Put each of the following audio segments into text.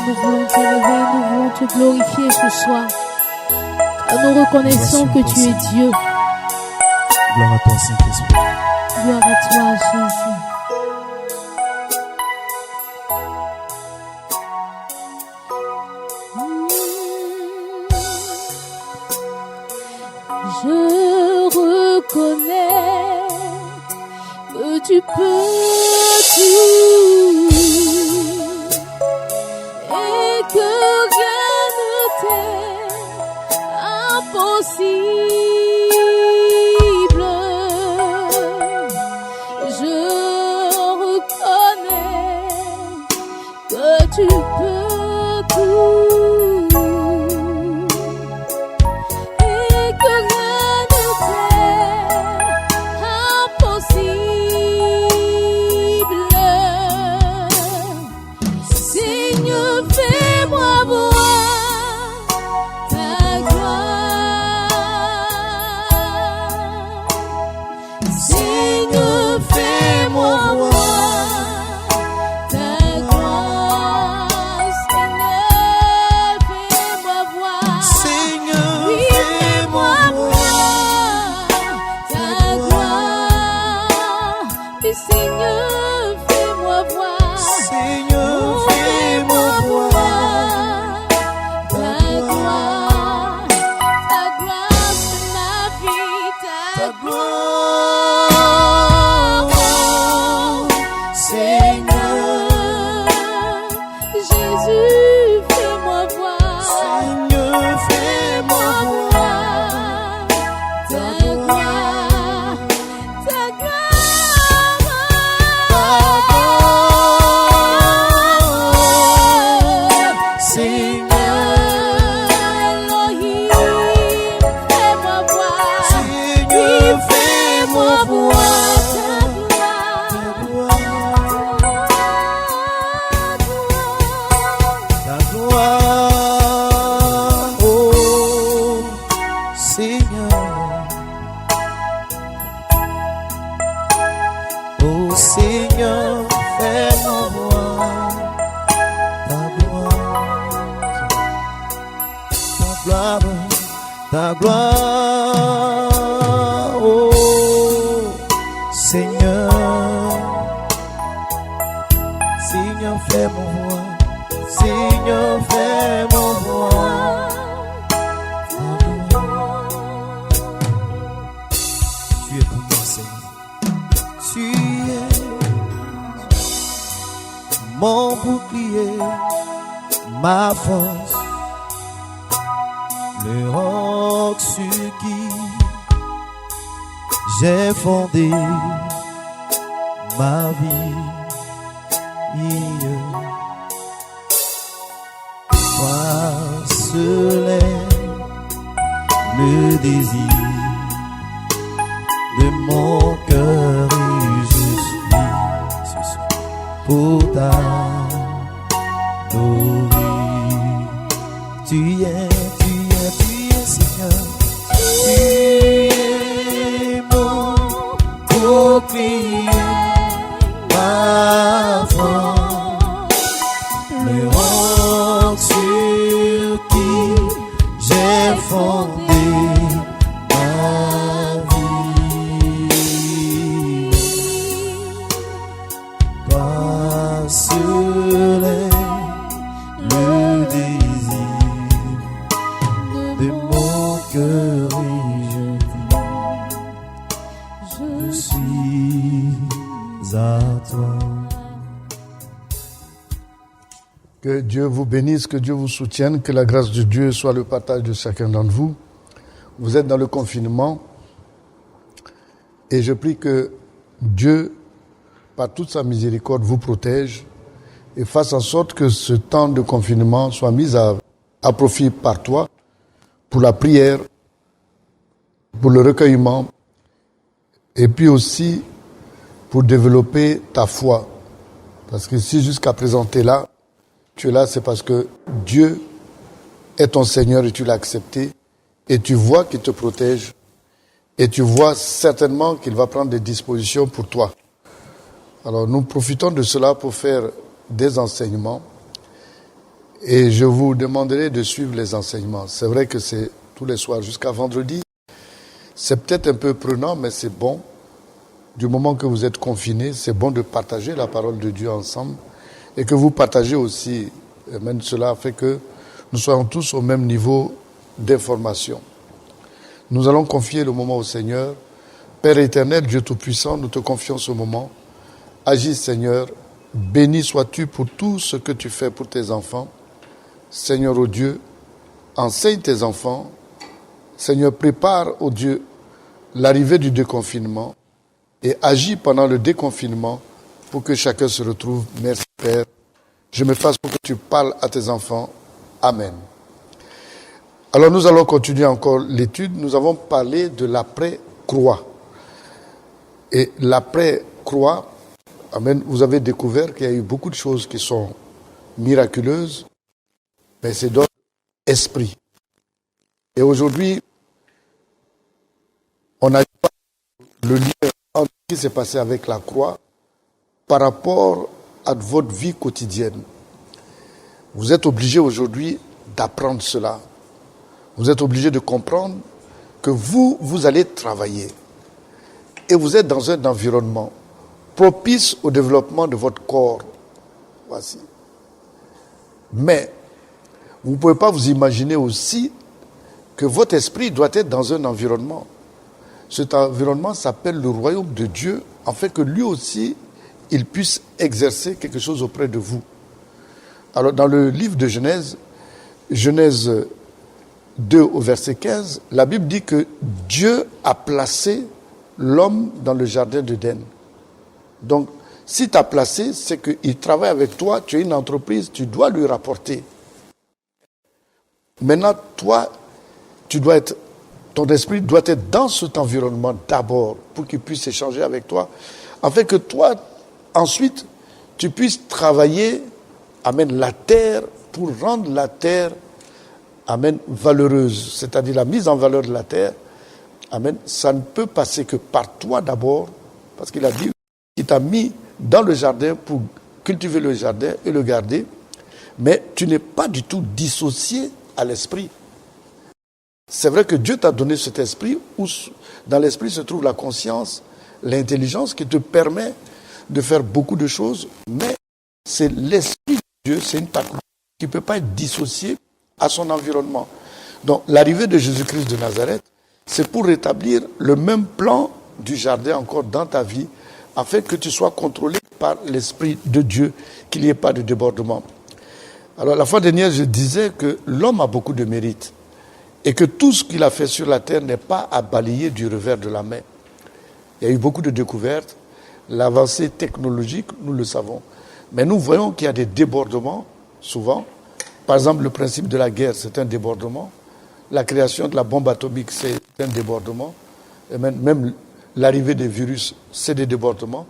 nous voulons t'élever, nous voulons te glorifier ce soir. Car nous reconnaissons que tu es Dieu. Gloire à toi, Saint-Esprit. Gloire à toi, Jésus. Je reconnais que tu peux tout et que rien ne t'est impossible. Je reconnais que tu peux tout et que rien ne t'est impossible. Seigneur, fais-moi voir ta gloire. Seigneur, fais-moi voir ta gloire. Seigneur, fais-moi voir. Seigneur, Oui, fais-moi voir ta gloire. Oui, Seigneur, fais-moi voir. Seigneur, Oh, fais-moi voir ta gloire. Ta gloire, c'est ma vie. ta Ta gloire. Seigneur, Jésus, fais-moi voir. Seigneur, fais-moi voir Ta gloire. Ta gloire. Seigneur, Elohim, fais-moi voir. Seigneur, fais-moi voir ta gloire. ta gloire, oh Seigneur, oh Seigneur, fais-moi voir ta gloire, ta gloire, oh Seigneur, Seigneur, fais-moi voir, Seigneur, fais-moi voir ta gloire. Tu es pour moi, Seigneur. Tu es mon bouclier, ma force, le roc sur qui j'ai fondé ma vie. Toi seul est le désir de mon cœur et je suis pour t'adorer. Tu es Seigneur. Tu es mon bouclier, ma force, le roc sur qui j'ai fondé ma vie. Toi seul est le désir de mon cœur et je suis à toi. Que Dieu vous bénisse, que Dieu vous soutienne, que la grâce de Dieu soit le partage de chacun d'entre vous. Vous êtes dans le confinement et je prie que Dieu, par toute sa miséricorde, vous protège et fasse en sorte que ce temps de confinement soit mis à profit par toi pour la prière, pour le recueillement et puis aussi pour développer ta foi. Parce que si jusqu'à présent tu es là, c'est parce que Dieu est ton Seigneur et tu l'as accepté et tu vois qu'il te protège et tu vois certainement qu'il va prendre des dispositions pour toi. Alors nous profitons de cela pour faire des enseignements Et je vous demanderai de suivre les enseignements. C'est vrai que c'est tous les soirs jusqu'à vendredi. C'est peut-être un peu prenant, mais c'est bon. Du moment que vous êtes confinés, c'est bon de partager la parole de Dieu ensemble. Et que vous partagez aussi. Même cela fait que nous soyons tous au même niveau d'information. Nous allons confier le moment au Seigneur. Père éternel, Dieu Tout-Puissant, nous te confions ce moment. Agis, Seigneur. Béni sois-tu pour tout ce que tu fais pour tes enfants. Seigneur, ô Dieu, enseigne tes enfants. Seigneur, prépare, ô Dieu, l'arrivée du déconfinement et agis pendant le déconfinement pour que chacun se retrouve. Merci, Père. Je me fasse pour que tu parles à tes enfants. Amen. Alors, nous allons continuer encore l'étude. Nous avons parlé de l'après-croix. Et l'après-croix, amen, vous avez découvert qu'il y a eu beaucoup de choses qui sont miraculeuses, mais c'est d'ordre esprit. Et aujourd'hui, on n'a pas le lien entre ce qui s'est passé avec la croix par rapport à votre vie quotidienne. Vous êtes obligé aujourd'hui d'apprendre cela. Vous êtes obligé de comprendre que vous allez travailler. Et vous êtes dans un environnement propice au développement de votre corps. Voici. Mais, vous ne pouvez pas vous imaginer aussi que votre esprit doit être dans un environnement. Cet environnement s'appelle le royaume de Dieu, afin que lui aussi, il puisse exercer quelque chose auprès de vous. Alors, dans le livre de Genèse, Genèse 2 au verset 15, la Bible dit que Dieu a placé l'homme dans le jardin d'Éden. Donc, si tu as placé, c'est qu'il travaille avec toi, tu as une entreprise, tu dois lui rapporter. Maintenant, toi, ton esprit doit être dans cet environnement d'abord pour qu'il puisse échanger avec toi, afin que toi, ensuite, tu puisses travailler, amen, la terre pour rendre la terre, amen, valeureuse. C'est-à-dire la mise en valeur de la terre, amen, ça ne peut passer que par toi d'abord, parce qu'il a dit qu'il t'a mis dans le jardin pour cultiver le jardin et le garder, mais tu n'es pas du tout dissocié à l'esprit. C'est vrai que Dieu t'a donné cet esprit où dans l'esprit se trouve la conscience, l'intelligence qui te permet de faire beaucoup de choses, mais c'est l'esprit de Dieu, c'est une partie qui ne peut pas être dissociée à son environnement. Donc l'arrivée de Jésus-Christ de Nazareth, c'est pour rétablir le même plan du jardin encore dans ta vie, afin que tu sois contrôlé par l'Esprit de Dieu, qu'il n'y ait pas de débordement. Alors la fois dernière, je disais que l'homme a beaucoup de mérite et que tout ce qu'il a fait sur la terre n'est pas à balayer du revers de la main. Il y a eu beaucoup de découvertes, l'avancée technologique, nous le savons. Mais nous voyons qu'il y a des débordements, souvent. Par exemple, le principe de la guerre, c'est un débordement. La création de la bombe atomique, c'est un débordement. Et même l'arrivée des virus, c'est des débordements.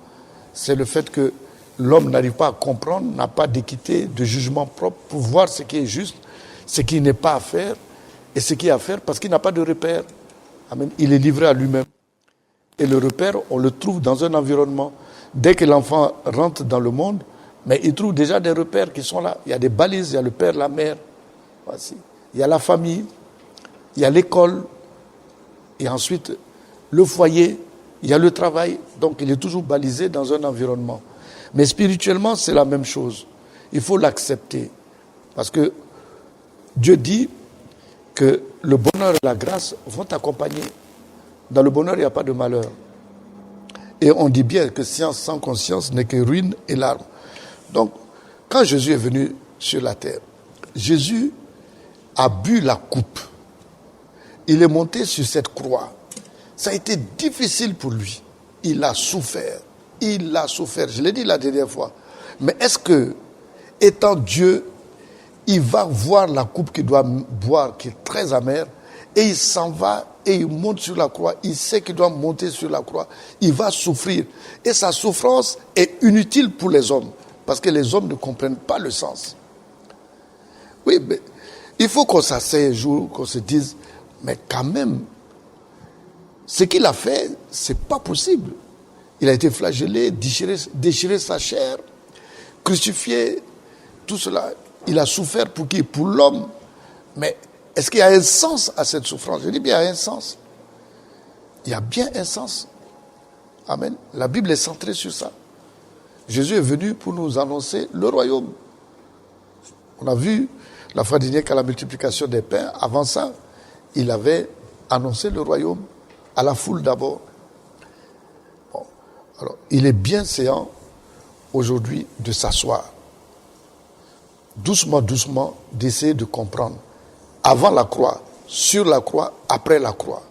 C'est le fait que l'homme n'arrive pas à comprendre, n'a pas d'équité, de jugement propre pour voir ce qui est juste, ce qui n'est pas à faire, et ce qui est à faire parce qu'il n'a pas de repère. Amen. Il est livré à lui-même. Et le repère, on le trouve dans un environnement. Dès que l'enfant rentre dans le monde, mais il trouve déjà des repères qui sont là. Il y a des balises, il y a le père, la mère. Voici. Il y a la famille, il y a l'école, et ensuite le foyer, il y a le travail. Donc il est toujours balisé dans un environnement. Mais spirituellement, c'est la même chose. Il faut l'accepter. Parce que Dieu dit que le bonheur et la grâce vont t'accompagner. Dans le bonheur, il n'y a pas de malheur. Et on dit bien que science sans conscience n'est que ruine et larmes. Donc, quand Jésus est venu sur la terre, Jésus a bu la coupe. Il est monté sur cette croix. Ça a été difficile pour lui. Il a souffert. Il a souffert. Je l'ai dit la dernière fois. Mais est-ce que, étant Dieu, il va voir la coupe qu'il doit boire, qui est très amère, et il s'en va et il monte sur la croix. Il sait qu'il doit monter sur la croix. Il va souffrir. Et sa souffrance est inutile pour les hommes, parce que les hommes ne comprennent pas le sens. Oui, mais il faut qu'on s'asseye un jour, qu'on se dise, mais quand même, ce qu'il a fait, c'est pas possible. Il a été flagellé, déchiré sa chair, crucifié, tout cela. Il a souffert pour qui? Pour l'homme. Mais est-ce qu'il y a un sens à cette souffrance? Je dis bien, il y a un sens. Il y a bien un sens. Amen. La Bible est centrée sur ça. Jésus est venu pour nous annoncer le royaume. On a vu la fois dernière qu'à la multiplication des pains, avant ça, il avait annoncé le royaume à la foule d'abord. Bon. Alors, il est bien séant aujourd'hui de s'asseoir. Doucement, doucement, d'essayer de comprendre. Avant la croix, sur la croix, après la croix.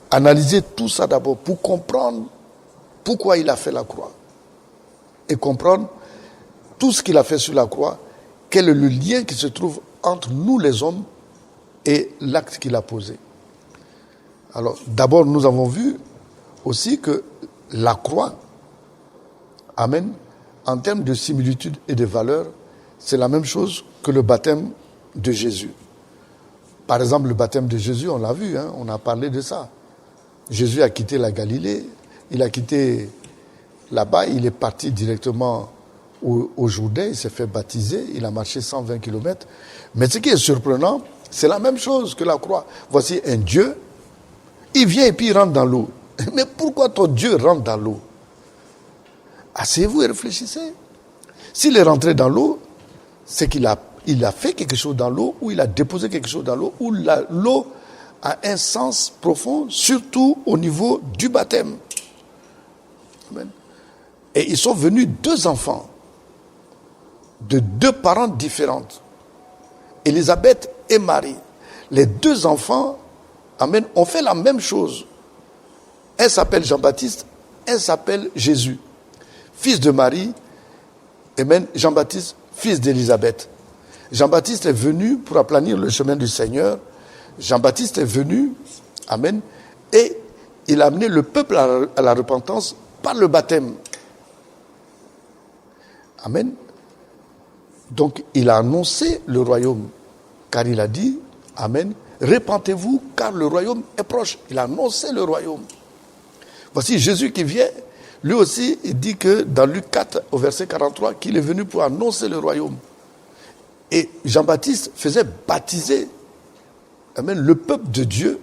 Analyser tout ça d'abord pour comprendre pourquoi il a fait la croix. Et comprendre tout ce qu'il a fait sur la croix, quel est le lien qui se trouve entre nous les hommes et l'acte qu'il a posé. Alors, d'abord, nous avons vu aussi que la croix, amen, en termes de similitude et de valeur, c'est la même chose que le baptême de Jésus. Par exemple, le baptême de Jésus, on l'a vu, on a parlé de ça. Jésus a quitté la Galilée, il a quitté là-bas, il est parti directement au Jourdain, il s'est fait baptiser, il a marché 120 km. Mais ce qui est surprenant, c'est la même chose que la croix. Voici un Dieu, il vient et puis il rentre dans l'eau. Mais pourquoi ton Dieu rentre dans l'eau? Asseyez-vous et réfléchissez. S'il est rentré dans l'eau, c'est qu'il a fait quelque chose dans l'eau, ou il a déposé quelque chose dans l'eau, ou l'eau a un sens profond, surtout au niveau du baptême. Amen. Et ils sont venus 2 enfants, de 2 parents différents. Élisabeth et Marie. Les 2 enfants, amen, ont fait la même chose. Un s'appelle Jean-Baptiste, un s'appelle Jésus. Fils de Marie, amen, Jean-Baptiste, fils d'Élisabeth. Jean-Baptiste est venu pour aplanir le chemin du Seigneur. Jean-Baptiste est venu, amen, et il a amené le peuple à la repentance par le baptême. Amen. Donc, il a annoncé le royaume, car il a dit, amen, repentez-vous, car le royaume est proche. Il a annoncé le royaume. Voici Jésus qui vient, lui aussi, il dit que dans Luc 4, au verset 43, qu'il est venu pour annoncer le royaume. Et Jean-Baptiste faisait baptiser, amen, le peuple de Dieu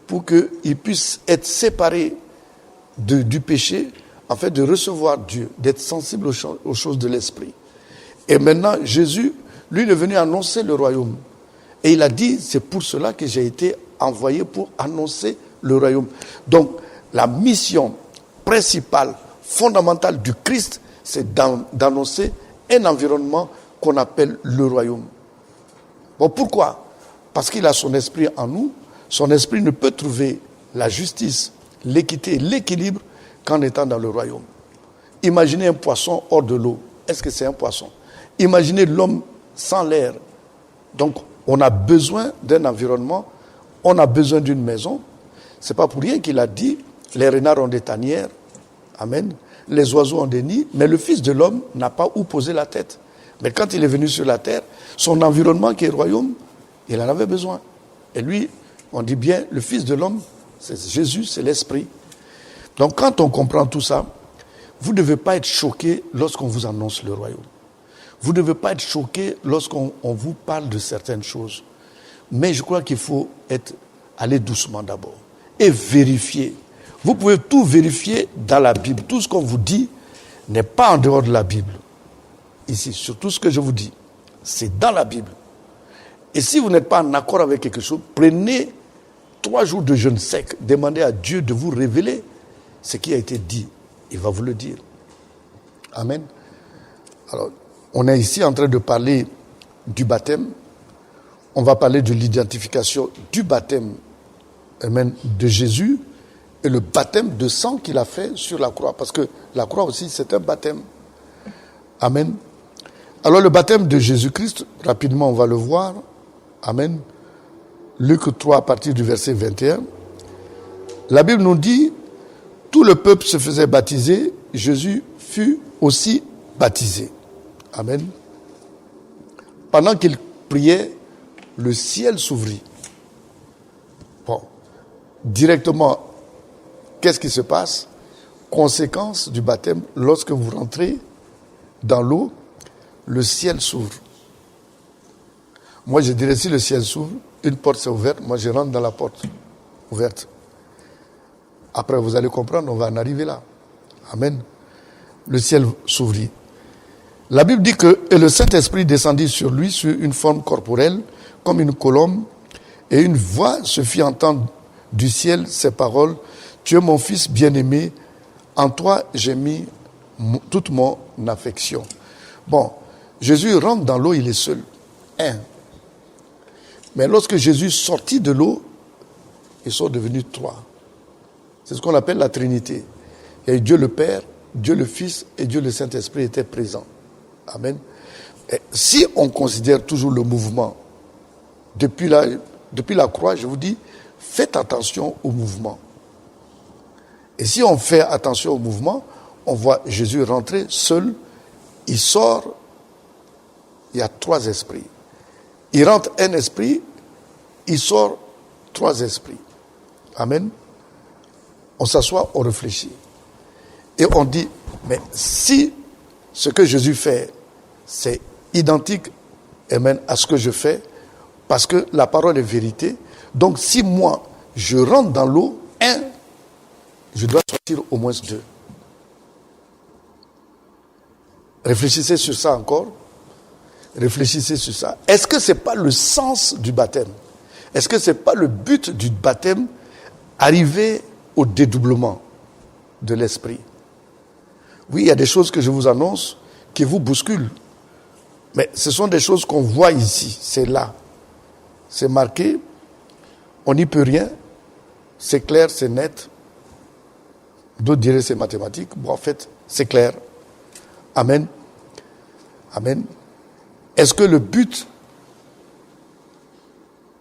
pour qu'il puisse être séparé du péché, en fait, de recevoir Dieu, d'être sensible aux choses de l'esprit. Et maintenant, Jésus, lui, il est venu annoncer le royaume. Et il a dit, c'est pour cela que j'ai été envoyé pour annoncer le royaume. Donc, la mission principale, fondamentale du Christ, c'est d'annoncer un environnement qu'on appelle le royaume. Bon, pourquoi? Parce qu'il a son esprit en nous. Son esprit ne peut trouver la justice, l'équité, l'équilibre qu'en étant dans le royaume. Imaginez un poisson hors de l'eau. Est-ce que c'est un poisson? Imaginez l'homme sans l'air. Donc, on a besoin d'un environnement, on a besoin d'une maison. C'est pas pour rien qu'il a dit, les renards ont des tanières, amen, les oiseaux ont des nids, mais le Fils de l'homme n'a pas où poser la tête. Mais quand il est venu sur la terre, son environnement qui est le royaume, il en avait besoin. Et lui, on dit bien, le Fils de l'homme, c'est Jésus, c'est l'Esprit. Donc quand on comprend tout ça, vous ne devez pas être choqué lorsqu'on vous annonce le royaume. Vous ne devez pas être choqué lorsqu'on vous parle de certaines choses. Mais je crois qu'il faut aller doucement d'abord et vérifier. Vous pouvez tout vérifier dans la Bible. Tout ce qu'on vous dit n'est pas en dehors de la Bible. Ici, sur tout ce que je vous dis, c'est dans la Bible. Et si vous n'êtes pas en accord avec quelque chose, prenez 3 jours de jeûne sec. Demandez à Dieu de vous révéler ce qui a été dit. Il va vous le dire. Amen. Alors, on est ici en train de parler du baptême. On va parler de l'identification du baptême, amen, de Jésus et le baptême de sang qu'il a fait sur la croix. Parce que la croix aussi, c'est un baptême. Amen. Alors, le baptême de Jésus-Christ, rapidement, on va le voir. Amen. Luc 3, à partir du verset 21. La Bible nous dit, tout le peuple se faisait baptiser, Jésus fut aussi baptisé. Amen. Pendant qu'il priait, le ciel s'ouvrit. Bon, directement, qu'est-ce qui se passe? Conséquence du baptême, lorsque vous rentrez dans l'eau, le ciel s'ouvre. Moi, je dirais, si le ciel s'ouvre, une porte s'est ouverte, moi je rentre dans la porte ouverte. Après, vous allez comprendre, on va en arriver là. Amen. Le ciel s'ouvrit. La Bible dit que et le Saint-Esprit descendit sur lui sur une forme corporelle, comme une colombe, et une voix se fit entendre du ciel ces paroles: Tu es mon fils bien-aimé, en toi j'ai mis toute mon affection. Bon, Jésus rentre dans l'eau, il est seul. Mais lorsque Jésus sortit de l'eau, ils sont devenus 3. C'est ce qu'on appelle la Trinité. Il y a eu Dieu le Père, Dieu le Fils et Dieu le Saint-Esprit étaient présents. Amen. Et si on considère toujours le mouvement, depuis la croix, je vous dis, faites attention au mouvement. Et si on fait attention au mouvement, on voit Jésus rentrer seul, il sort, il y a 3 esprits. Il rentre un esprit, il sort 3 esprits. Amen. On s'assoit, on réfléchit. Et on dit, mais si ce que Jésus fait, c'est identique, amen, à ce que je fais, parce que la parole est vérité, donc si moi, je rentre dans l'eau, je dois sortir au moins 2. Réfléchissez sur ça encore. Réfléchissez sur ça. Est-ce que ce n'est pas le sens du baptême? Est-ce que ce n'est pas le but du baptême, arriver au dédoublement de l'esprit? Oui, il y a des choses que je vous annonce qui vous bousculent. Mais ce sont des choses qu'on voit ici. C'est là. C'est marqué. On n'y peut rien. C'est clair, c'est net. D'autres diraient c'est mathématique. Bon, en fait, c'est clair. Amen. Amen. Est-ce que le but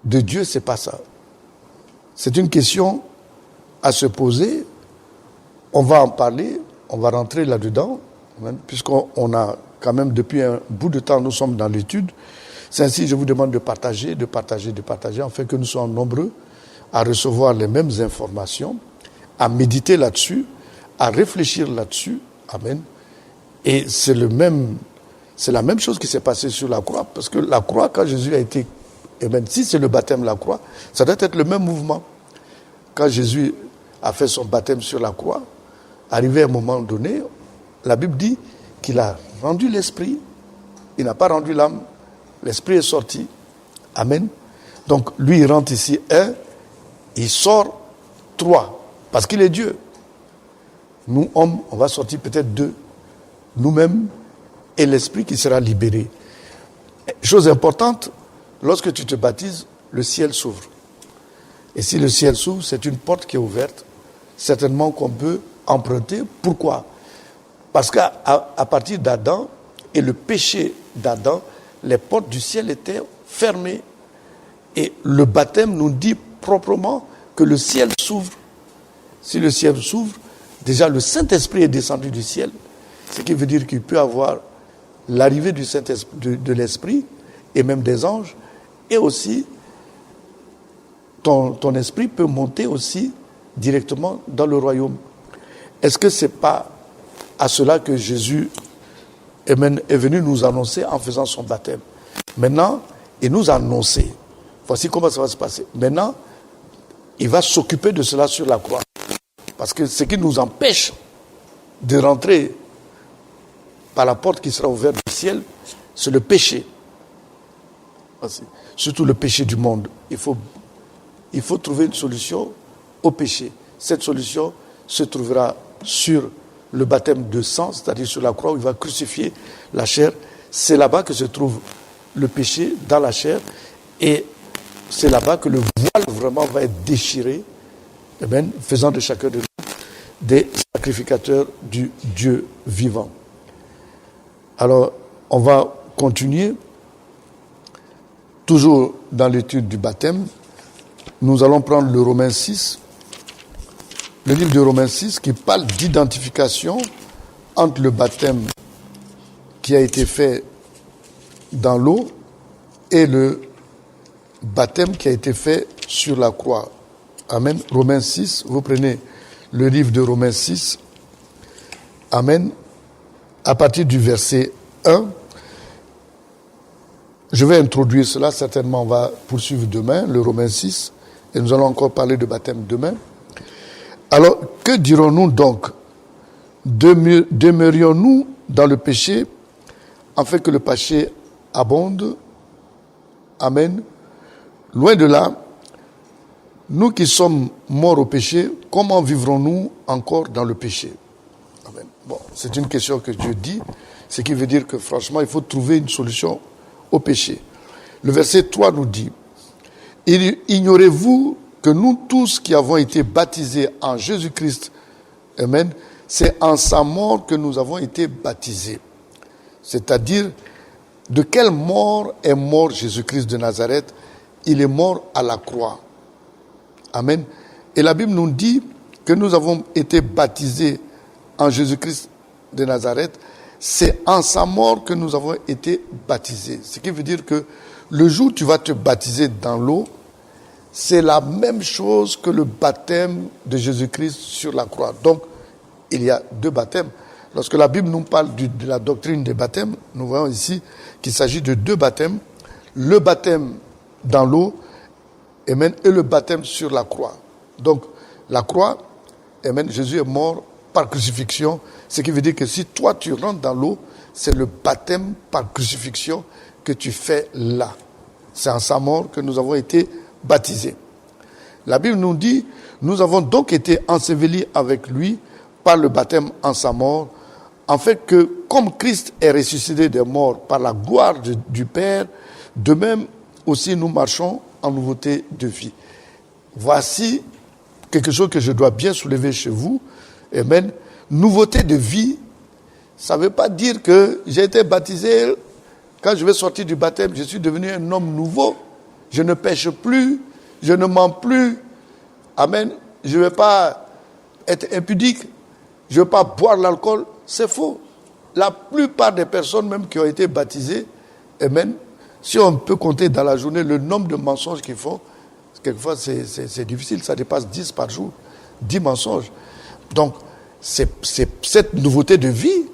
de Dieu, c'est pas ça? C'est une question à se poser. On va en parler, on va rentrer là-dedans, puisqu'on a quand même, depuis un bout de temps, nous sommes dans l'étude. C'est ainsi, je vous demande de partager, afin que nous soyons nombreux à recevoir les mêmes informations, à méditer là-dessus, à réfléchir là-dessus. Amen. Et c'est la même chose qui s'est passée sur la croix, parce que la croix, quand Jésus a été, amen, si c'est le baptême, la croix, ça doit être le même mouvement. Quand Jésus a fait son baptême sur la croix, arrivé à un moment donné, la Bible dit qu'il a rendu l'esprit, il n'a pas rendu l'âme, l'esprit est sorti. Amen. Donc lui, il rentre ici 1, il sort 3, parce qu'il est Dieu. Nous, hommes, on va sortir peut-être 2, nous-mêmes, et l'esprit qui sera libéré. Chose importante, lorsque tu te baptises, le ciel s'ouvre. Et si le ciel s'ouvre, c'est une porte qui est ouverte, certainement qu'on peut emprunter. Pourquoi? Parce qu'à partir d'Adam et le péché d'Adam, les portes du ciel étaient fermées. Et le baptême nous dit proprement que le ciel s'ouvre. Si le ciel s'ouvre, déjà le Saint-Esprit est descendu du ciel, ce qui veut dire qu'il peut avoir l'arrivée du Saint-Esprit, de l'Esprit, et même des anges, et aussi ton esprit peut monter aussi directement dans le royaume. Est-ce que ce n'est pas à cela que Jésus est venu nous annoncer en faisant son baptême? Maintenant, il nous a annoncé. Voici comment ça va se passer. Maintenant, il va s'occuper de cela sur la croix. Parce que ce qui nous empêche de rentrer par la porte qui sera ouverte du ciel, c'est le péché. Surtout le péché du monde. Il faut trouver une solution au péché. Cette solution se trouvera sur le baptême de sang, c'est-à-dire sur la croix où il va crucifier la chair. C'est là-bas que se trouve le péché dans la chair, et c'est là-bas que le voile vraiment va être déchiré, faisant de chacun de nous des sacrificateurs du Dieu vivant. Alors, on va continuer, toujours dans l'étude du baptême. Nous allons prendre le Romains 6, le livre de Romains 6, qui parle d'identification entre le baptême qui a été fait dans l'eau et le baptême qui a été fait sur la croix. Amen. Romains 6, vous prenez le livre de Romains 6. Amen. À partir du verset 1. je vais introduire cela, certainement on va poursuivre demain, le Romains 6, et nous allons encore parler de baptême demain. Alors, que dirons-nous donc? Demeurions-nous dans le péché, afin que le péché abonde? Amen. Loin de là, nous qui sommes morts au péché, comment vivrons-nous encore dans le péché? Amen. Bon, c'est une question que Dieu dit, ce qui veut dire que franchement, il faut trouver une solution au péché. Le verset 3 nous dit, « Ignorez-vous que nous tous qui avons été baptisés en Jésus-Christ, amen, c'est en sa mort que nous avons été baptisés. » C'est-à-dire, de quelle mort est mort Jésus-Christ de Nazareth? Il est mort à la croix. Amen. Et la Bible nous dit que nous avons été baptisés en Jésus-Christ de Nazareth. C'est en sa mort que nous avons été baptisés. Ce qui veut dire que le jour où tu vas te baptiser dans l'eau, c'est la même chose que le baptême de Jésus-Christ sur la croix. Donc, il y a deux baptêmes. Lorsque la Bible nous parle de la doctrine des baptêmes, nous voyons ici qu'il s'agit de deux baptêmes. Le baptême dans l'eau, amen, et le baptême sur la croix. Donc, la croix, amen, Jésus est mort par crucifixion, ce qui veut dire que si toi tu rentres dans l'eau, c'est le baptême par crucifixion que tu fais là. C'est en sa mort que nous avons été baptisés. La Bible nous dit, nous avons donc été ensevelis avec lui par le baptême en sa mort, en fait que comme Christ est ressuscité des morts par la gloire du Père, de même aussi nous marchons en nouveauté de vie. Voici quelque chose que je dois bien soulever chez vous. Amen. Nouveauté de vie, ça ne veut pas dire que j'ai été baptisé, quand je vais sortir du baptême, je suis devenu un homme nouveau. Je ne pêche plus, je ne mens plus. Amen. Je ne vais pas être impudique, je ne vais pas boire l'alcool. C'est faux. La plupart des personnes même qui ont été baptisées, amen, si on peut compter dans la journée le nombre de mensonges qu'ils font, quelquefois c'est difficile, ça dépasse 10 par jour, 10 mensonges. Donc, cette nouveauté de vie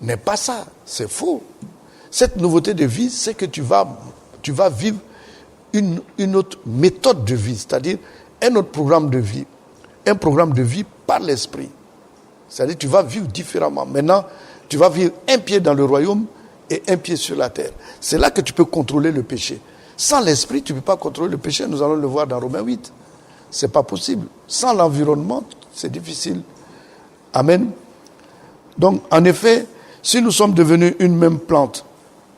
n'est pas ça, c'est faux. Cette nouveauté de vie, c'est que tu vas vivre une autre méthode de vie, c'est-à-dire un autre programme de vie. Un programme de vie par l'esprit. C'est-à-dire que tu vas vivre différemment. Maintenant, tu vas vivre un pied dans le royaume et un pied sur la terre. C'est là que tu peux contrôler le péché. Sans l'esprit, tu ne peux pas contrôler le péché. Nous allons le voir dans Romains 8. Ce n'est pas possible. Sans l'environnement, c'est difficile. Amen. Donc, en effet, si nous sommes devenus une même plante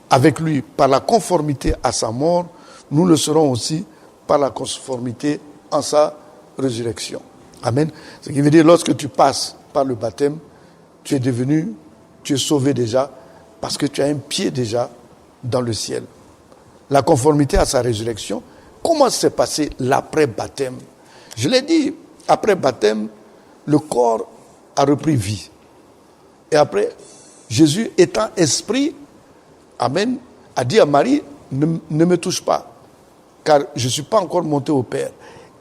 avec lui par la conformité à sa mort, nous le serons aussi par la conformité en sa résurrection. Amen. Ce qui veut dire, lorsque tu passes par le baptême, tu es sauvé déjà, parce que tu as un pied déjà dans le ciel. La conformité à sa résurrection, comment s'est passé l'après-baptême? Je l'ai dit, après baptême, le corps a repris vie. Et après, Jésus étant esprit, amen, a dit à Marie, ne me touche pas, car je ne suis pas encore monté au Père.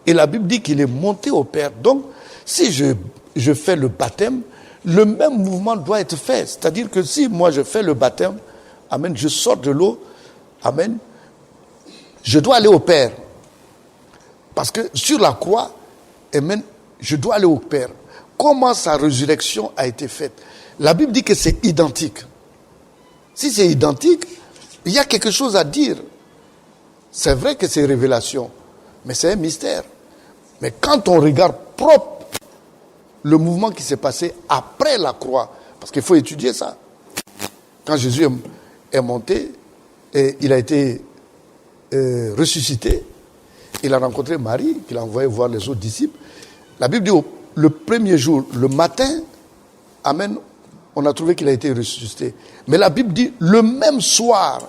Et la Bible dit qu'il est monté au Père. Donc, si je fais le baptême, le même mouvement doit être fait. C'est-à-dire que si moi je fais le baptême, amen, je sors de l'eau, amen, je dois aller au Père. Parce que sur la croix, amen, je dois aller au Père. Comment sa résurrection a été faite? La Bible dit que c'est identique. Si c'est identique, il y a quelque chose à dire. C'est vrai que c'est une révélation, mais c'est un mystère. Mais quand on regarde propre le mouvement qui s'est passé après la croix, parce qu'il faut étudier ça. Quand Jésus est monté, et il a été ressuscité, il a rencontré Marie, qu'il a envoyé voir les autres disciples. La Bible dit, le premier jour, le matin, amen, on a trouvé qu'il a été ressuscité. Mais la Bible dit, le même soir,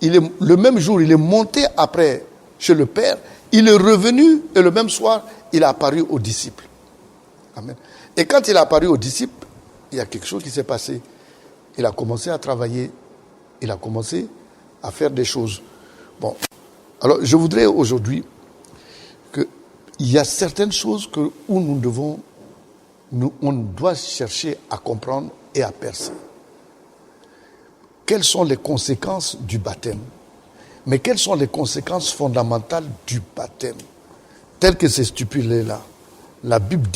le même jour, il est monté après chez le Père, il est revenu, et le même soir, il a apparu aux disciples. Amen. Et quand il a apparu aux disciples, il y a quelque chose qui s'est passé. Il a commencé à travailler, il a commencé à faire des choses. Bon, alors je voudrais aujourd'hui qu'il y a certaines choses où on doit chercher à comprendre et à percer. Quelles sont les conséquences du baptême? Mais quelles sont les conséquences fondamentales du baptême? Tel que c'est stipulé là. La Bible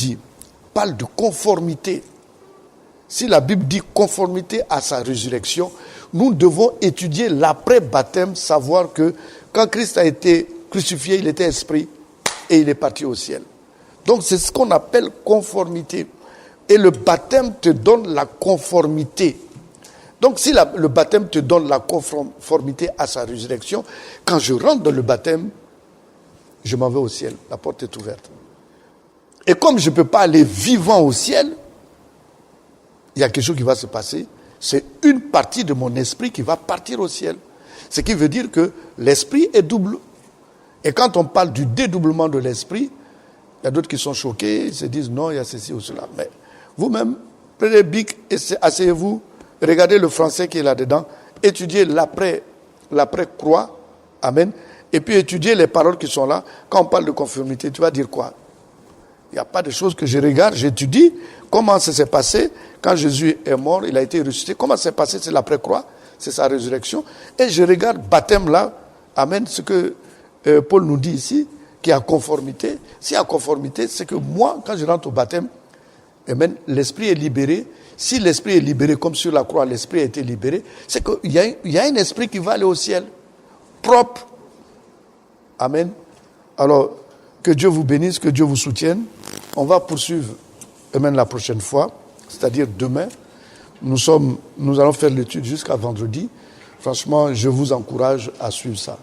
parle de conformité. Si la Bible dit conformité à sa résurrection, nous devons étudier l'après-baptême, savoir que quand Christ a été crucifié, il était esprit et il est parti au ciel. Donc c'est ce qu'on appelle conformité. Et le baptême te donne la conformité. Donc si le baptême te donne la conformité à sa résurrection, quand je rentre dans le baptême, je m'en vais au ciel. La porte est ouverte. Et comme je ne peux pas aller vivant au ciel, il y a quelque chose qui va se passer. C'est une partie de mon esprit qui va partir au ciel. Ce qui veut dire que l'esprit est double. Et quand on parle du dédoublement de l'esprit, il y a d'autres qui sont choqués, ils se disent non, il y a ceci ou cela. Mais vous-même, prenez le bic et asseyez-vous, regardez le français qui est là-dedans, étudiez l'après-croix, amen, et puis étudiez les paroles qui sont là. Quand on parle de conformité, tu vas dire quoi? Il n'y a pas de choses que je regarde, j'étudie comment ça s'est passé quand Jésus est mort, il a été ressuscité. Comment ça s'est passé? C'est l'après-croix, c'est sa résurrection. Et je regarde baptême là, amen, ce que Paul nous dit ici, qui est à conformité. Si à conformité, c'est que moi, quand je rentre au baptême, amen, l'esprit est libéré. Si l'esprit est libéré, comme sur la croix, l'esprit a été libéré, c'est qu'il y a un esprit qui va aller au ciel, propre. Amen. Alors, que Dieu vous bénisse, que Dieu vous soutienne. On va poursuivre, amen, la prochaine fois, c'est-à-dire demain. Nous allons faire l'étude jusqu'à vendredi. Franchement, je vous encourage à suivre ça.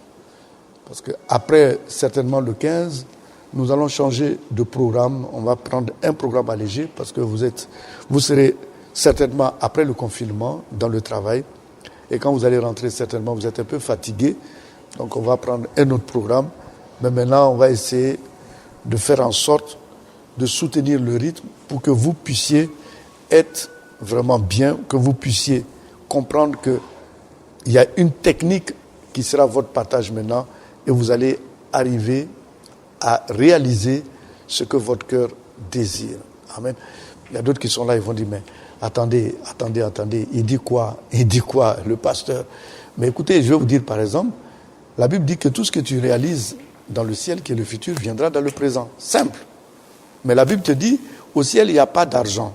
Parce qu'après, certainement le 15, nous allons changer de programme. On va prendre un programme allégé parce que vous serez certainement, après le confinement, dans le travail. Et quand vous allez rentrer, certainement, vous êtes un peu fatigué. Donc, on va prendre un autre programme. Mais maintenant, on va essayer de faire en sorte de soutenir le rythme pour que vous puissiez être vraiment bien, que vous puissiez comprendre qu'il y a une technique qui sera votre partage maintenant et vous allez arriver à réaliser ce que votre cœur désire. Amen. Il y a d'autres qui sont là, ils vont dire, mais attendez, il dit quoi, le pasteur? Mais écoutez, je vais vous dire par exemple, la Bible dit que tout ce que tu réalises dans le ciel, qui est le futur, viendra dans le présent. Simple. Mais la Bible te dit, au ciel, il n'y a pas d'argent.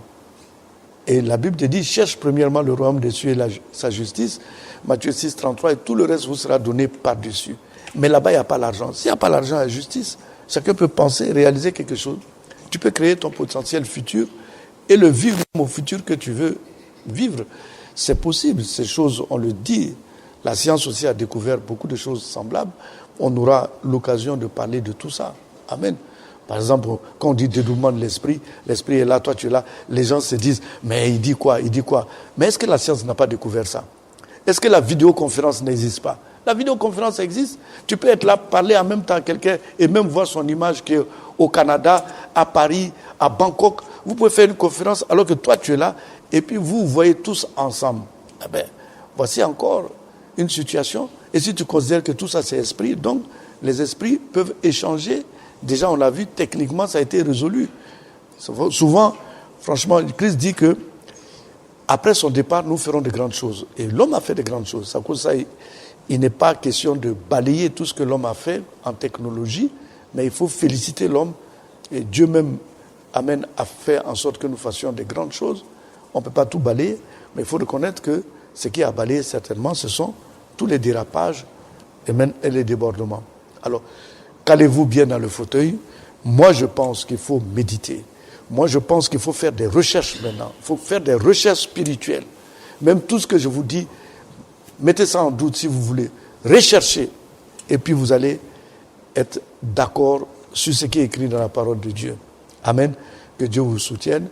Et la Bible te dit, cherche premièrement le royaume des cieux et sa justice. Matthieu 6, 33, et tout le reste vous sera donné par-dessus. Mais là-bas, il n'y a pas l'argent. S'il n'y a pas l'argent à la justice, chacun peut penser, réaliser quelque chose. Tu peux créer ton potentiel futur et le vivre au futur que tu veux vivre. C'est possible. Ces choses, on le dit. La science aussi a découvert beaucoup de choses semblables. On aura l'occasion de parler de tout ça. Amen. Par exemple, quand on dit dédoublement de l'esprit est là, toi tu es là, les gens se disent, mais il dit quoi? Mais est-ce que la science n'a pas découvert ça? Est-ce que la vidéoconférence n'existe pas? La vidéoconférence existe. Tu peux être là, parler en même temps à quelqu'un et même voir son image qui est au Canada, à Paris, à Bangkok. Vous pouvez faire une conférence alors que toi tu es là et puis vous voyez tous ensemble. Eh bien, voici encore une situation. Et si tu considères que tout ça c'est esprit, donc les esprits peuvent échanger. Déjà, on l'a vu, techniquement, ça a été résolu. Souvent, franchement, Christ dit que après son départ, nous ferons de grandes choses. Et l'homme a fait de grandes choses. À cause de ça, il n'est pas question de balayer tout ce que l'homme a fait en technologie, mais il faut féliciter l'homme. Et Dieu même, amen, a fait en sorte que nous fassions de grandes choses. On ne peut pas tout balayer, mais il faut reconnaître que ce qui a balayé certainement, ce sont tous les dérapages et même les débordements. Alors, calez-vous bien dans le fauteuil. Moi, je pense qu'il faut méditer. Moi, je pense qu'il faut faire des recherches maintenant. Il faut faire des recherches spirituelles. Même tout ce que je vous dis, mettez ça en doute si vous voulez. Recherchez. Et puis, vous allez être d'accord sur ce qui est écrit dans la parole de Dieu. Amen. Que Dieu vous soutienne.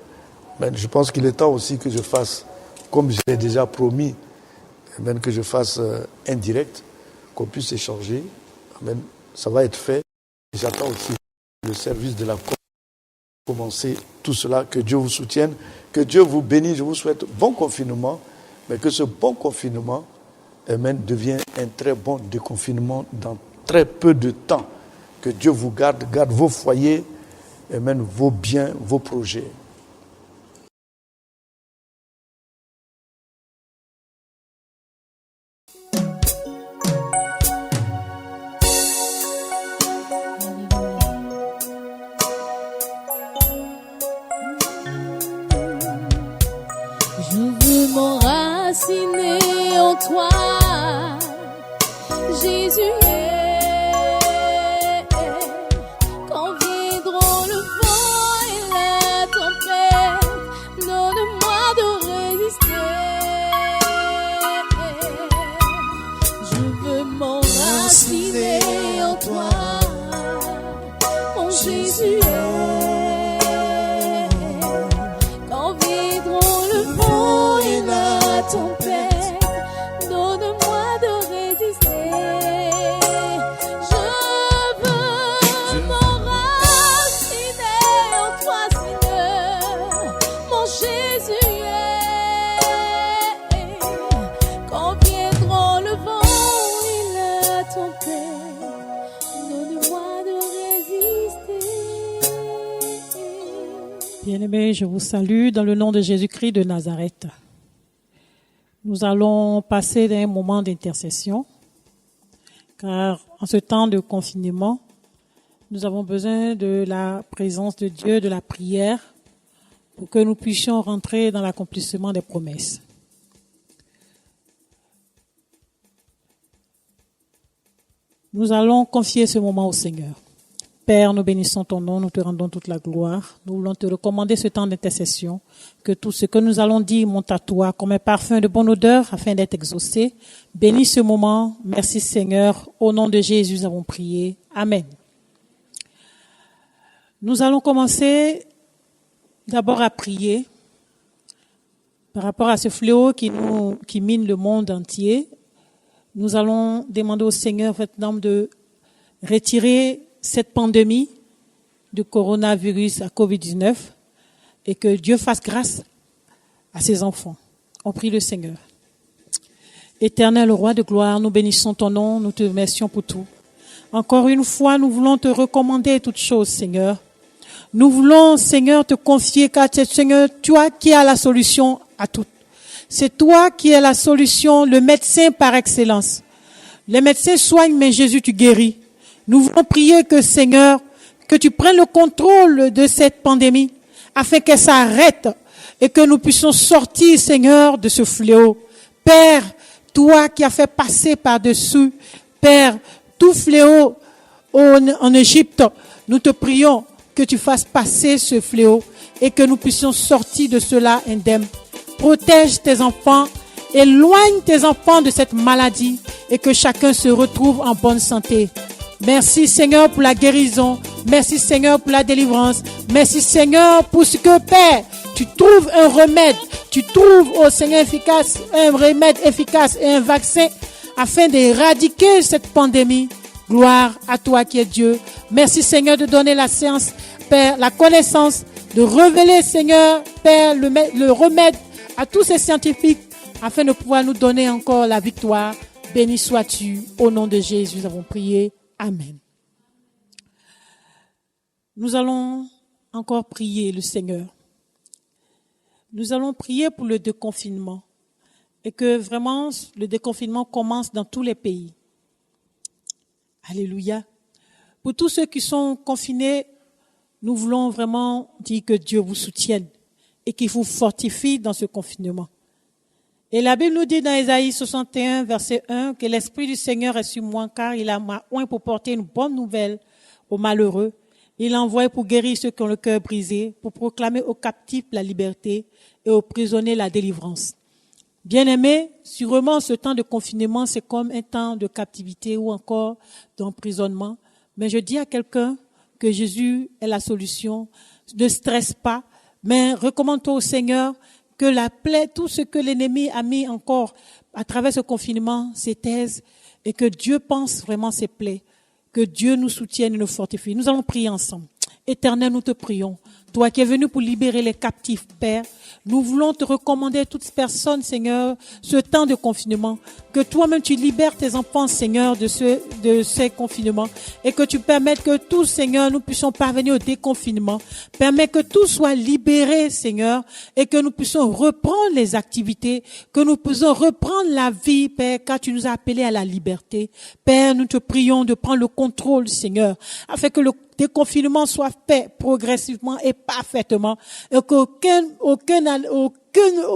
Mais je pense qu'il est temps aussi que je fasse, comme je l'ai déjà promis, même que je fasse un direct, qu'on puisse échanger. Amen. Ça va être fait. J'attends aussi le service de la commencer tout cela. Que Dieu vous soutienne, que Dieu vous bénisse. Je vous souhaite bon confinement, mais que ce bon confinement, amen, devienne un très bon déconfinement dans très peu de temps. Que Dieu vous garde vos foyers, amen, vos biens, vos projets. Je veux m'enraciner en toi, Jésus. Quand viendront le vent et la tempête, donne-moi de résister. Je veux m'enraciner en toi, mon Jésus. Quand viendront le vent et la tempête, donne-moi de résister. Je veux m'enraciner en toi, Seigneur, mon Jésus. Quand viendront le vent et la tempête, donne-moi de résister. Bien-aimés, je vous salue dans le nom de Jésus-Christ de Nazareth. Nous allons passer un moment d'intercession, car en ce temps de confinement, nous avons besoin de la présence de Dieu, de la prière, pour que nous puissions rentrer dans l'accomplissement des promesses. Nous allons confier ce moment au Seigneur. Père, nous bénissons ton nom, nous te rendons toute la gloire. Nous voulons te recommander ce temps d'intercession, que tout ce que nous allons dire monte à toi comme un parfum de bonne odeur afin d'être exaucé. Bénis ce moment. Merci Seigneur. Au nom de Jésus, nous avons prié. Amen. Nous allons commencer d'abord à prier par rapport à ce fléau qui mine le monde entier. Nous allons demander au Seigneur maintenant de retirer cette pandémie de coronavirus à COVID-19 et que Dieu fasse grâce à ses enfants. On prie le Seigneur. Éternel roi de gloire, nous bénissons ton nom, nous te remercions pour tout. Encore une fois, nous voulons te recommander toutes choses, Seigneur. Nous voulons, Seigneur, te confier, car c'est Seigneur, toi qui as la solution à tout. C'est toi qui es la solution, le médecin par excellence. Les médecins soignent, mais Jésus, tu guéris. Nous voulons prier que, Seigneur, que tu prennes le contrôle de cette pandémie afin qu'elle s'arrête et que nous puissions sortir, Seigneur, de ce fléau. Père, toi qui as fait passer par-dessus, Père, tout fléau en Égypte, nous te prions que tu fasses passer ce fléau et que nous puissions sortir de cela indemne. Protège tes enfants, éloigne tes enfants de cette maladie et que chacun se retrouve en bonne santé. Merci Seigneur pour la guérison. Merci Seigneur pour la délivrance. Merci Seigneur pour ce que Père, tu trouves un remède. Tu trouves, oh Seigneur efficace, un remède efficace et un vaccin afin d'éradiquer cette pandémie. Gloire à toi qui es Dieu. Merci Seigneur de donner la science, Père, la connaissance, de révéler Seigneur, Père, le remède à tous ces scientifiques afin de pouvoir nous donner encore la victoire. Béni sois-tu. Au nom de Jésus, nous avons prié. Amen. Nous allons encore prier le Seigneur. Nous allons prier pour le déconfinement et que vraiment le déconfinement commence dans tous les pays. Alléluia. Pour tous ceux qui sont confinés, nous voulons vraiment dire que Dieu vous soutienne et qu'il vous fortifie dans ce confinement. Et la Bible nous dit dans Ésaïe 61, verset 1, que l'Esprit du Seigneur est sur moi, car il m'a oint pour porter une bonne nouvelle aux malheureux. Il l'a envoyé pour guérir ceux qui ont le cœur brisé, pour proclamer aux captifs la liberté et aux prisonniers la délivrance. Bien-aimés, sûrement ce temps de confinement, c'est comme un temps de captivité ou encore d'emprisonnement. Mais je dis à quelqu'un que Jésus est la solution. Ne stresse pas, mais recommande-toi au Seigneur que la plaie, tout ce que l'ennemi a mis encore à travers ce confinement, s'étaise et que Dieu pense vraiment ses plaies, que Dieu nous soutienne et nous fortifie. Nous allons prier ensemble. Éternel, nous te prions. Toi qui es venu pour libérer les captifs, Père, nous voulons te recommander à toutes personnes, Seigneur, ce temps de confinement, que toi-même tu libères tes enfants, Seigneur, de ces confinements et que tu permettes que tous, Seigneur, nous puissions parvenir au déconfinement. Permets que tout soit libéré, Seigneur, et que nous puissions reprendre les activités, que nous puissions reprendre la vie, Père, car tu nous as appelés à la liberté. Père, nous te prions de prendre le contrôle, Seigneur, afin que le déconfinement soit fait progressivement et parfaitement et qu'aucun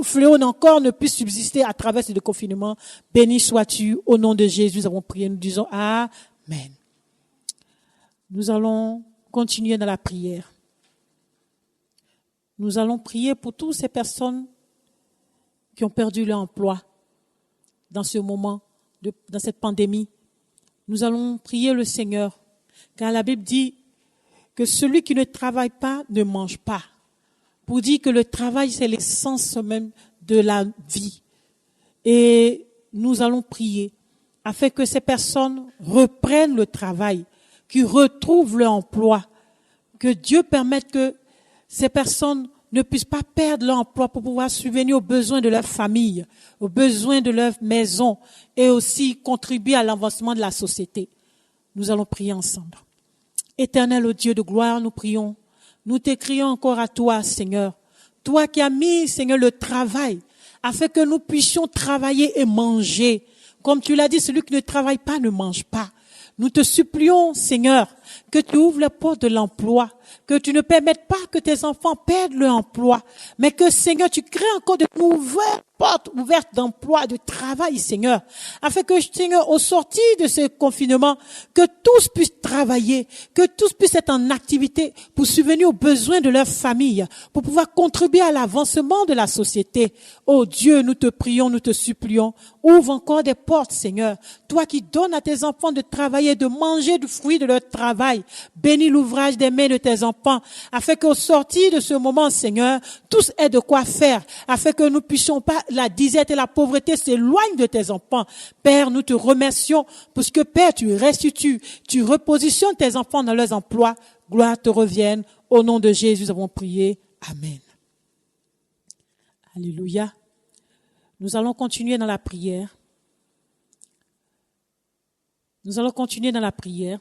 fléau encore ne puisse subsister à travers ce confinement. Béni sois-tu au nom de Jésus. Nous avons prié, nous disons Amen. Nous allons continuer dans la prière. Nous allons prier pour toutes ces personnes qui ont perdu leur emploi dans ce moment, dans cette pandémie. Nous allons prier le Seigneur, car la Bible dit que celui qui ne travaille pas ne mange pas. Pour dire que le travail, c'est l'essence même de la vie. Et nous allons prier afin que ces personnes reprennent le travail, qu'ils retrouvent leur emploi, que Dieu permette que ces personnes ne puissent pas perdre leur emploi pour pouvoir subvenir aux besoins de leur famille, aux besoins de leur maison et aussi contribuer à l'avancement de la société. Nous allons prier ensemble. Éternel, ô Dieu de gloire, nous prions. Nous t'écrions encore à toi, Seigneur. Toi qui as mis, Seigneur, le travail, afin que nous puissions travailler et manger. Comme tu l'as dit, celui qui ne travaille pas ne mange pas. Nous te supplions, Seigneur, que tu ouvres la porte de l'emploi, que tu ne permettes pas que tes enfants perdent leur emploi, mais que, Seigneur, tu crées encore de nouvelles portes ouvertes d'emploi, de travail, Seigneur, afin que, Seigneur, au sortir de ce confinement, que tous puissent travailler, que tous puissent être en activité pour subvenir aux besoins de leur famille, pour pouvoir contribuer à l'avancement de la société. Oh Dieu, nous te prions, nous te supplions, ouvre encore des portes, Seigneur, toi qui donnes à tes enfants de travailler, de manger du fruit de leur travail. Bénis l'ouvrage des mains de tes enfants, afin qu'au sortir de ce moment, Seigneur, tous aient de quoi faire, afin que nous puissions pas, la disette et la pauvreté s'éloignent de tes enfants. Père, nous te remercions, parce que Père, tu restitues, tu repositionnes tes enfants dans leurs emplois. Gloire te revienne. Au nom de Jésus, nous avons prié. Amen. Alléluia. Nous allons continuer dans la prière. Nous allons continuer dans la prière.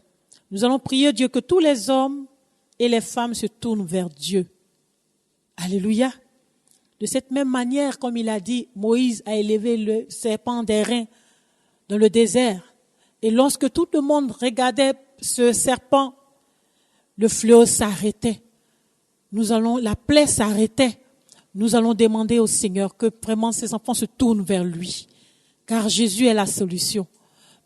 Nous allons prier Dieu que tous les hommes et les femmes se tournent vers Dieu. Alléluia. De cette même manière, comme il a dit, Moïse a élevé le serpent d'airain dans le désert. Et lorsque tout le monde regardait ce serpent, le fléau s'arrêtait. La plaie s'arrêtait. Nous allons demander au Seigneur que vraiment ces enfants se tournent vers lui. Car Jésus est la solution.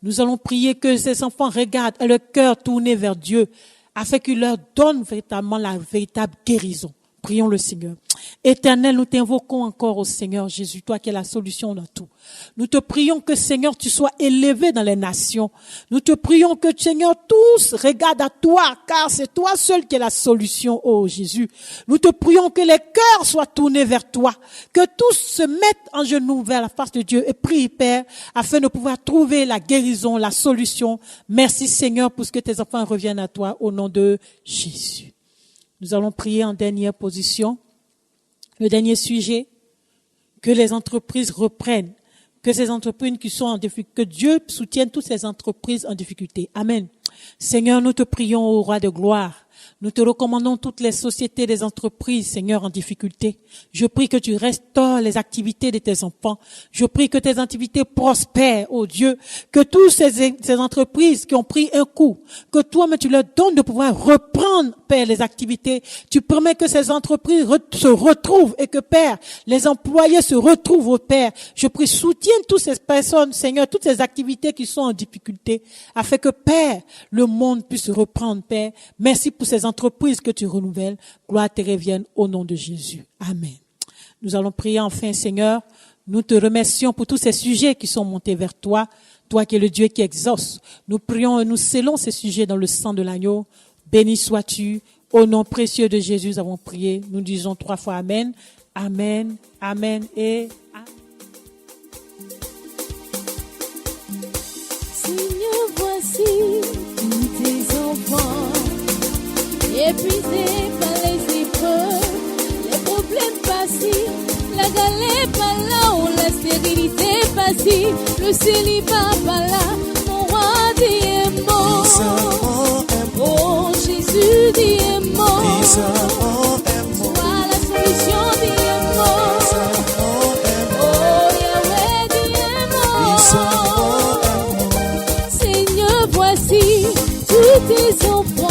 Nous allons prier que ces enfants regardent le cœur tourné vers Dieu, afin qu'il leur donne véritablement la véritable guérison. Prions le Seigneur. Éternel, nous t'invoquons encore au Seigneur Jésus, toi qui es la solution dans tout. Nous te prions que, Seigneur, tu sois élevé dans les nations. Nous te prions que, Seigneur, tous regardent à toi, car c'est toi seul qui es la solution, oh Jésus. Nous te prions que les cœurs soient tournés vers toi, que tous se mettent en genoux vers la face de Dieu et prient, Père, afin de pouvoir trouver la guérison, la solution. Merci, Seigneur, pour ce que tes enfants reviennent à toi, au nom de Jésus. Nous allons prier en dernière position. Le dernier sujet, que les entreprises reprennent, que ces entreprises qui sont en difficulté, que Dieu soutienne toutes ces entreprises en difficulté. Amen. Seigneur, nous te prions au roi de gloire. Nous te recommandons toutes les sociétés, des entreprises, Seigneur, en difficulté. Je prie que tu restaures les activités de tes enfants. Je prie que tes activités prospèrent, oh Dieu. Que toutes ces entreprises qui ont pris un coup, que toi-même tu leur donnes de pouvoir reprendre, Père, les activités. Tu permets que ces entreprises se retrouvent et que, Père, les employés se retrouvent, oh Père. Je prie, soutiens toutes ces personnes, Seigneur, toutes ces activités qui sont en difficulté, afin que, Père, le monde puisse reprendre, Père. Merci pour ces entreprises que tu renouvelles. Gloire te revienne au nom de Jésus. Amen. Nous allons prier enfin, Seigneur. Nous te remercions pour tous ces sujets qui sont montés vers toi. Toi qui es le Dieu qui exauce. Nous prions et nous scellons ces sujets dans le sang de l'agneau. Béni sois-tu. Au nom précieux de Jésus, nous avons prié. Nous disons 3 fois Amen. Amen. Amen et Amen. Seigneur, voici tous tes enfants. Épuisés par les épreuves, les problèmes passés, la galère par là, ou la stérilité passée, le célibat par là, mon roi dit mort. Oh Jésus dit mort. Sois la solution dit mort. Oh Yahweh dit mort. Seigneur, voici tous tes enfants.